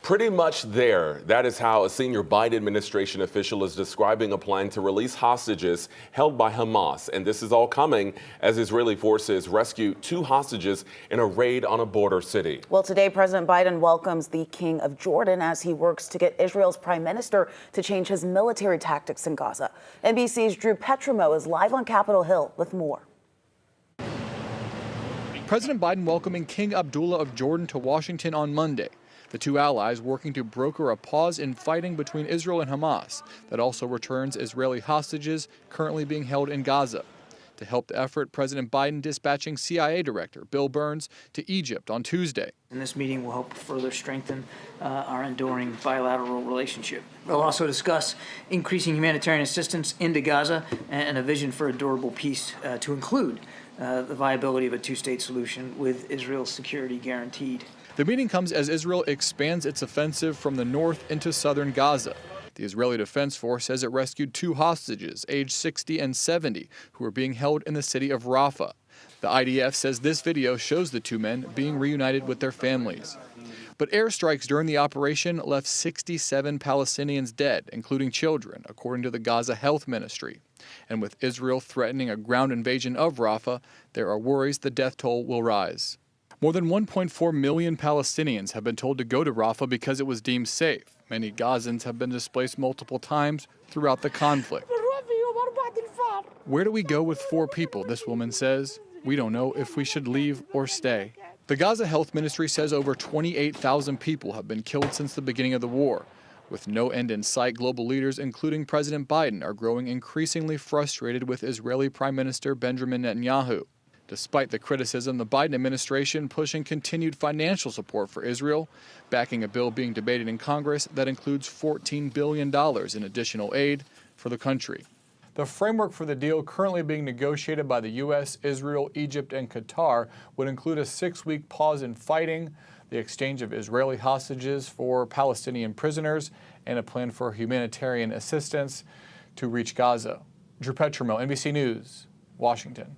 Pretty much there. That is how a senior Biden administration official is describing a plan to release hostages held by Hamas. And this is all coming as Israeli forces rescue 2 hostages in a raid on a border city. Well, today, President Biden welcomes the King of Jordan as he works to get Israel's prime minister to change his military tactics in Gaza. NBC's Drew Petrimo is live on Capitol Hill with more. President Biden welcoming King Abdullah of Jordan to Washington on Monday. The 2 allies working to broker a pause in fighting between Israel and Hamas that also returns Israeli hostages currently being held in Gaza. To help the effort, President Biden dispatching CIA Director Bill Burns to Egypt on Tuesday. And this meeting will help further strengthen our enduring bilateral relationship. We'll also discuss increasing humanitarian assistance into Gaza and a vision for a durable peace to include the viability of a 2-state solution with Israel's security guaranteed. The meeting comes as Israel expands its offensive from the north into southern Gaza. The Israeli Defense Force says it rescued 2 hostages, aged 60 and 70, who were being held in the city of Rafah. The IDF says this video shows the 2 men being reunited with their families. But airstrikes during the operation left 67 Palestinians dead, including children, according to the Gaza Health Ministry. And with Israel threatening a ground invasion of Rafah, there are worries the death toll will rise. More than 1.4 million Palestinians have been told to go to Rafah because it was deemed safe. Many Gazans have been displaced multiple times throughout the conflict. Where do we go with 4 people, this woman says. We don't know if we should leave or stay. The Gaza Health Ministry says over 28,000 people have been killed since the beginning of the war. With no end in sight, global leaders, including President Biden, are growing increasingly frustrated with Israeli Prime Minister Benjamin Netanyahu. Despite the criticism, the Biden administration pushing continued financial support for Israel, backing a bill being debated in Congress that includes $14 billion in additional aid for the country. The framework for the deal currently being negotiated by the U.S., Israel, Egypt, and Qatar would include a 6-week pause in fighting, the exchange of Israeli hostages for Palestinian prisoners, and a plan for humanitarian assistance to reach Gaza. Drew Petrimo, NBC News, Washington.